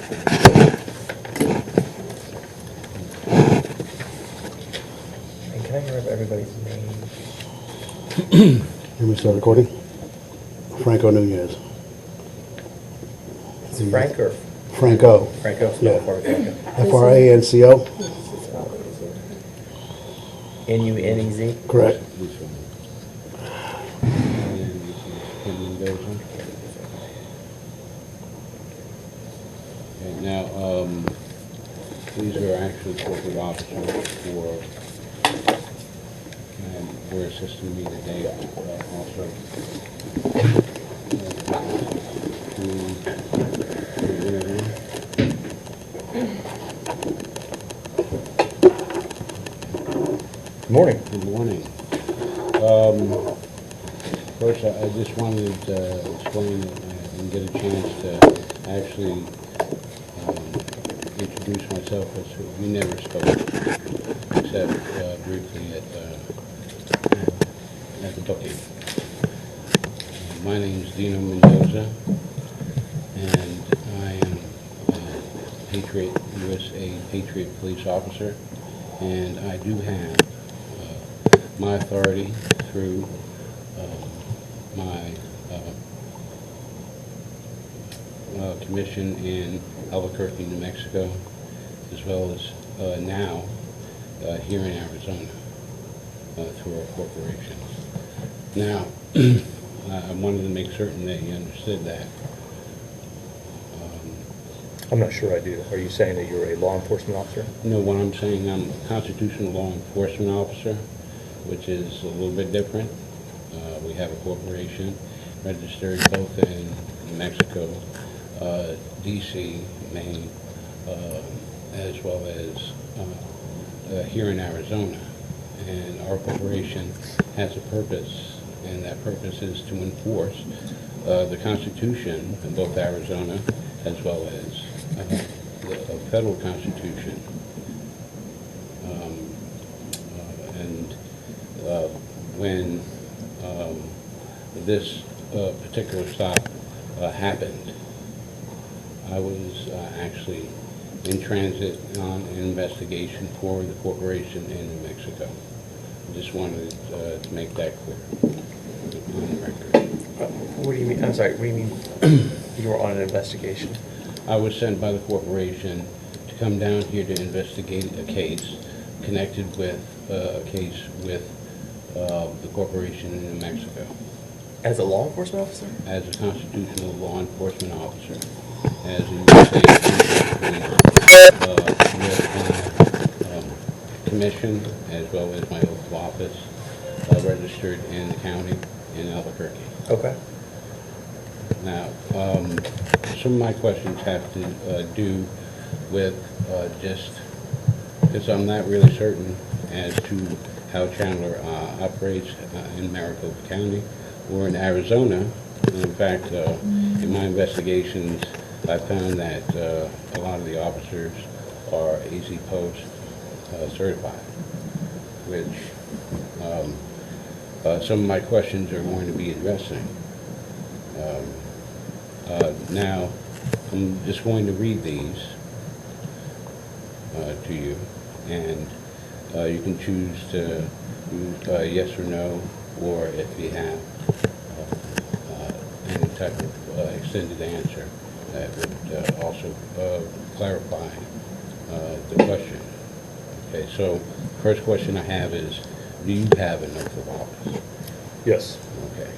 And can I hear everybody's name? Let me start recording. Franco Nunez. It's Frank or Franco. Franco? Yeah. Franco. Franco. N-U-N-E-Z? Correct. Okay, now, these are actually corporate officers for, and we're assisting me today also. To interview. Good morning. Good morning. First, I just wanted to explain and get a chance to actually introduce myself, as we never spoke, except briefly at the booking. My name is Dino Mendoza, and I am a USA Patriot police officer, and I do have my authority through my commission in Albuquerque, New Mexico, as well as now here in Arizona through our corporation. Now, I wanted to make certain that you understood that. I'm not sure I do. Are you saying that you're a law enforcement officer? No, what I'm saying, I'm a constitutional law enforcement officer, which is a little bit different. We have a corporation registered both in New Mexico, D.C., Maine, as well as here in Arizona. And our corporation has a purpose, and that purpose is to enforce the Constitution in both Arizona as well as the federal Constitution. When this particular stop happened, I was actually in transit on an investigation for the corporation in New Mexico. I just wanted to make that clear on the record. What do you mean? I'm sorry. What do you mean you were on an investigation? I was sent by the corporation to come down here to investigate a case connected with a case with the corporation in New Mexico. As a law enforcement officer? As a constitutional law enforcement officer, as a USA commission, as well as my oath of office, registered in the county in Albuquerque. Okay. Now, some of my questions have to do with just, because I'm not really certain as to how Chandler operates in Maricopa County or in Arizona. In fact, in my investigations, I found that a lot of the officers are AZ Post certified, which some of my questions are going to be addressing. Now, I'm just going to read these to you, and you can choose to use yes or no, or if you have any type of extended answer that would also clarify the question. Okay, so first question I have is, do you have an oath of office? Yes. Okay.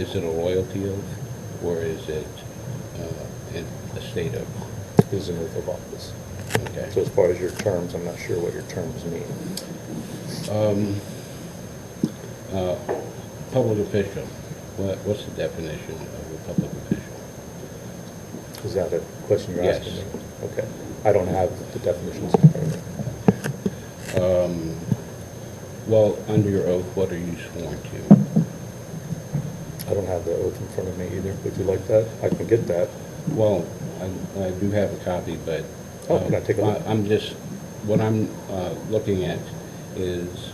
Is it a loyalty oath, or is it a state oath? It is an oath of office. Okay. So as far as your terms, I'm not sure what your terms mean. Public official. What's the definition of a public official? Is that a question you're Yes. asking me? Okay. I don't have the definitions in front of me. Well, under your oath, what are you sworn to? I don't have the oath in front of me either. Would you like that? I can get that. Well, I do have a copy, but Oh, can I take a look? I'm just, what I'm looking at is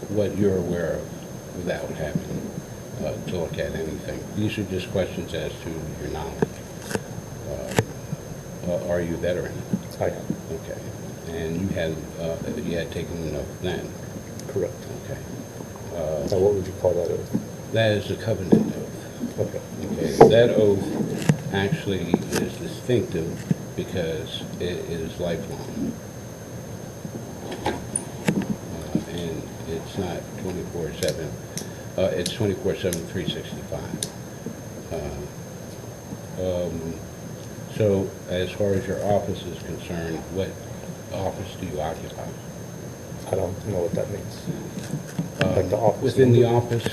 what you're aware of without having to look at anything. These are just questions as to your knowledge. Are you a veteran? I am. Okay. And you had taken an oath then? Correct. Okay. Now, what would you call that oath? That is a covenant oath. Okay. Okay. That oath actually is distinctive because it is lifelong. And it's not 24/7. It's 24/7, 365. So as far as your office is concerned, what office do you occupy? I don't know what that means. Like the office Within the number? office,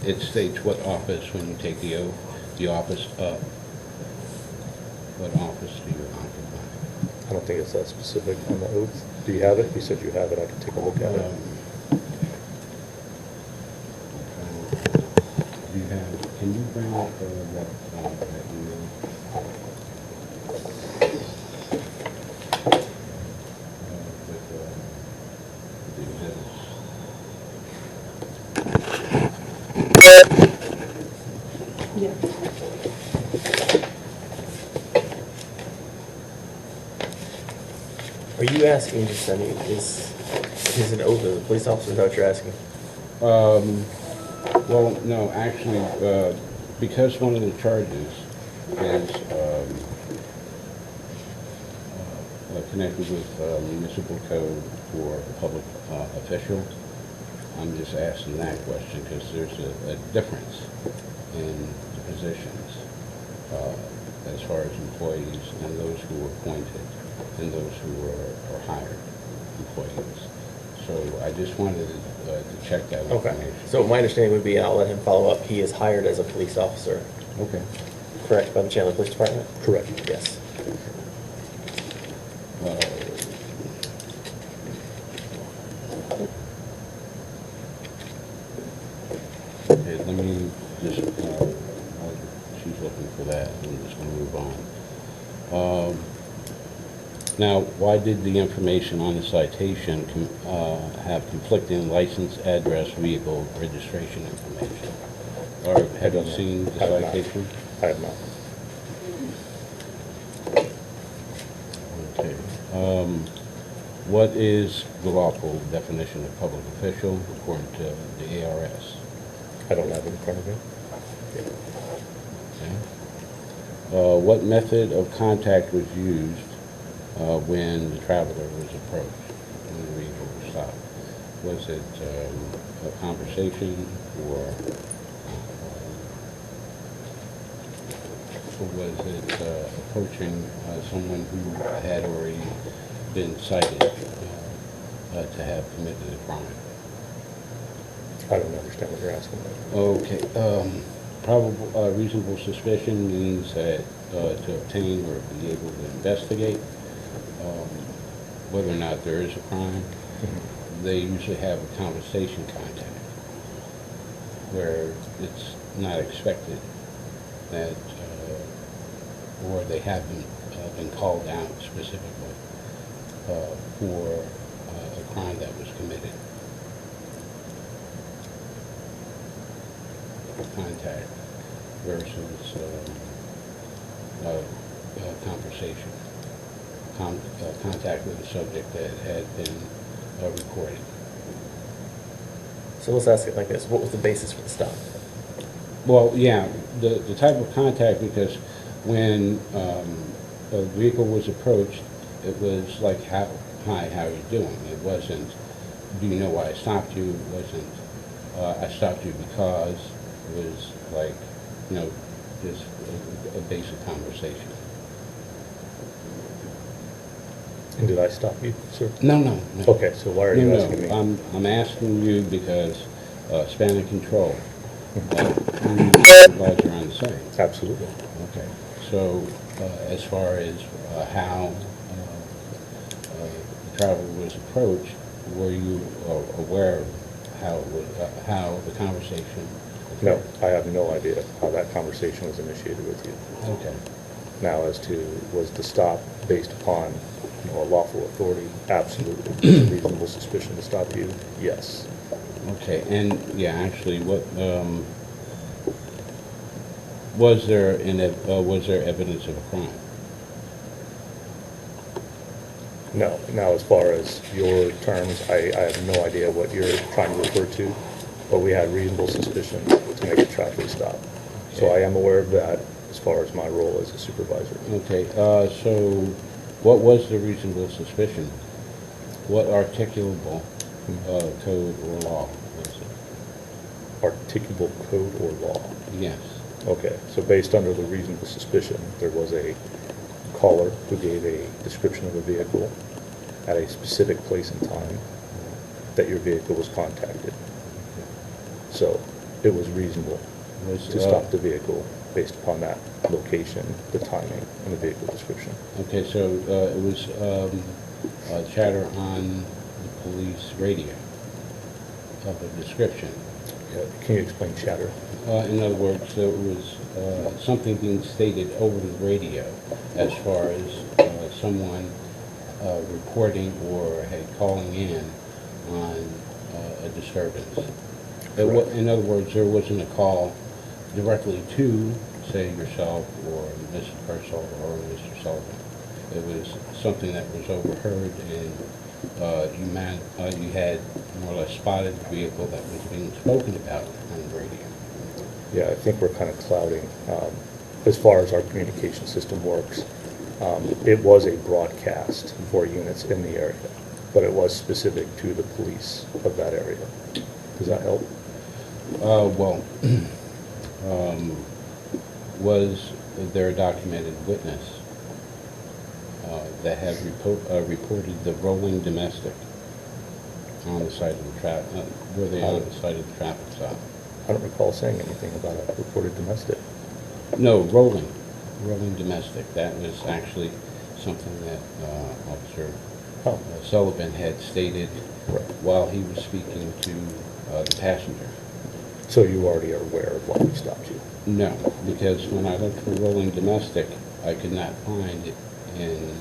it states what office when you take the oath, the office of. What office do you occupy? I don't think it's that specific on the oath. Do you have it? You said you have it. I can take a look at it. Do you have, can you bring up that email? With the exhibits. Yeah. Are you asking just, I mean, is an oath as a police officer, is that what you're asking? Well, no, actually, because one of the charges is connected with municipal code for a public official, I'm just asking that question because there's a difference in the positions as far as employees and those who are appointed and those who are hired employees. So I just wanted to check that Okay. information. So my understanding would be, and I'll let him follow up, he is hired as a police officer, Okay. correct, by the Chandler Police Department? Correct. Yes. Okay, let me just, while she's looking for that, I'm just going to move on. Now, why did the information on the citation have conflicting license, address, vehicle, registration information? Or have you seen the I have not. citation? I have not. Okay. What is the lawful definition of public official according to the ARS? I don't have it in front of me. Okay. What method of contact was used when the traveler was approached, when the vehicle was stopped? Was it a conversation or was it approaching someone who had already been cited to have committed a crime? I don't understand what you're asking. Okay, probable, reasonable suspicion means that to obtain or be able to investigate whether or not there is a crime. They usually have a conversation contact where it's not expected that, or they haven't been called out specifically for a crime that was committed. Contact versus conversation. Contact with a subject that had been recorded. So let's ask it like this, what was the basis for the stop? Well, yeah, the type of contact, because when a vehicle was approached, it was like, hi, how are you doing? It wasn't, do you know why I stopped you? It wasn't, I stopped you because. It was like, you know, just a basic conversation. And did I stop you, sir? No, no, no. Okay, so why are you No, asking me? I'm asking you because span of control. Supervisor on the site. Absolutely. Okay. So as far as how the traveler was approached, were you aware of how the conversation? No, I have no idea how that conversation was initiated with you. Okay. Now, as to, was the stop based upon, you know, a lawful authority? Absolutely. Was it reasonable suspicion to stop you? Yes. Okay, and yeah, actually, what Was there evidence of a crime? No. Now, as far as your terms, I have no idea what you're trying to refer to, but we had reasonable suspicion to make a traffic stop. So I am aware of that as far as my role as a supervisor. Okay, so what was the reasonable suspicion? What articulable code or law was it? Articulable code or law? Yes. Okay, so based under the reasonable suspicion, there was a caller who gave a description of a vehicle at a specific place and time that your vehicle was contacted. So it was reasonable to stop the vehicle based upon that location, the timing, and the vehicle description. Okay, so it was chatter on the police radio of a description. Can you explain chatter? In other words, there was something being stated over the radio as far as someone reporting or calling in on a disturbance. In other words, there wasn't a call directly to, say, yourself or Mr. Purcell or Mr. Sullivan. It was something that was overheard, and you had more or less spotted the vehicle that was being spoken about on the radio. Yeah, I think we're kind of clouding. As far as our communication system works, it was a broadcast for units in the area, but it was specific to the police of that area. Does that help? Well, was there a documented witness that had reported the rolling domestic on the side of the traffic? Were they on the side of the traffic stop? I don't recall saying anything about a reported domestic. No, rolling domestic. That was actually something that Officer Oh. Sullivan had stated Right. while he was speaking to the passenger. So you already are aware of why we stopped you? No, because when I looked for rolling domestic, I could not find it in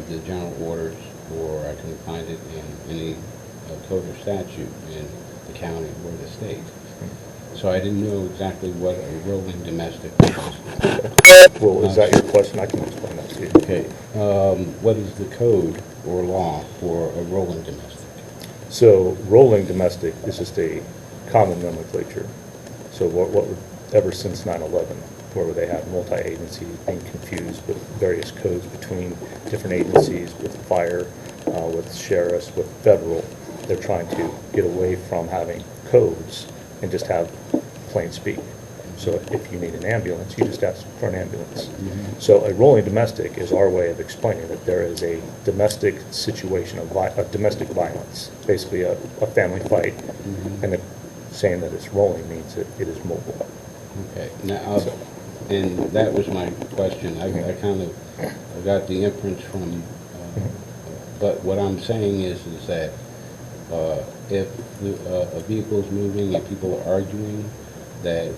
the general orders, or I couldn't find it in any code or statute in the county or the state. So I didn't know exactly what a rolling domestic was. Well, is that your question? I can explain that to you. Okay, what is the code or law for a rolling domestic? So rolling domestic is just a common nomenclature. So ever since 9/11, where they had multi-agencies being confused with various codes between different agencies, with fire, with sheriffs, with federal, they're trying to get away from having codes and just have plain speak. So if you need an ambulance, you just ask for an ambulance. So a rolling domestic is our way of explaining that there is a domestic situation of domestic violence, basically a family fight, and saying that it's rolling means that it is mobile. Okay, now, and that was my question. I kind of got the inference from, but what I'm saying is that if a vehicle is moving and people are arguing, that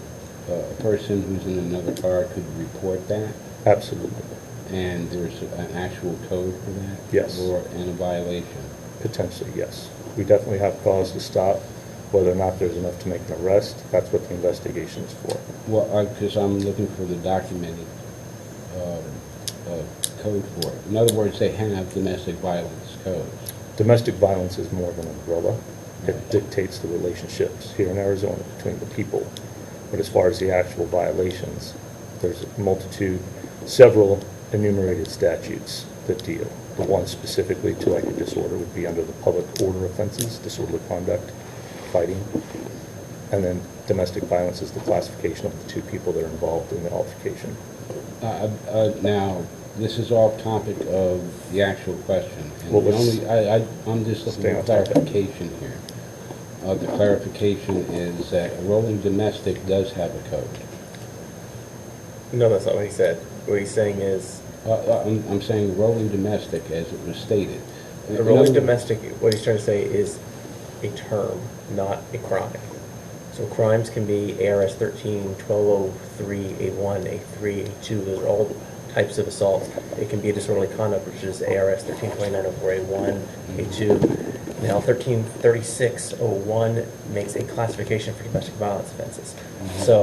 a person who's in another car could report that, Absolutely. and there's an actual code for that? Yes. And a violation? Potentially, yes. We definitely have cause to stop. Whether or not there's enough to make an arrest, that's what the investigation is for. Well, because I'm looking for the documented code for it. In other words, they have domestic violence codes. Domestic violence is more of an umbrella. It dictates the relationships here in Arizona between the people. But as far as the actual violations, there's a multitude, several enumerated statutes that deal. The one specifically to like a disorder would be under the public order offenses, disorderly conduct, fighting. And then domestic violence is the classification of the two people that are involved in the altercation. Now, this is off topic of the actual question. And Well, the let's only, I'm just looking stay for on topic. clarification here. The clarification is that a rolling domestic does have a code. No, that's not what he said. What he's saying is, I'm saying rolling domestic as it was stated. a rolling domestic, what he's trying to say is a term, not a crime. So crimes can be ARS 13, 1203, A1, A3, A2, those are all types of assaults. It can be a disorderly conduct, which is ARS 132904, A1, A2. Now 133601 makes a classification for domestic violence offenses. So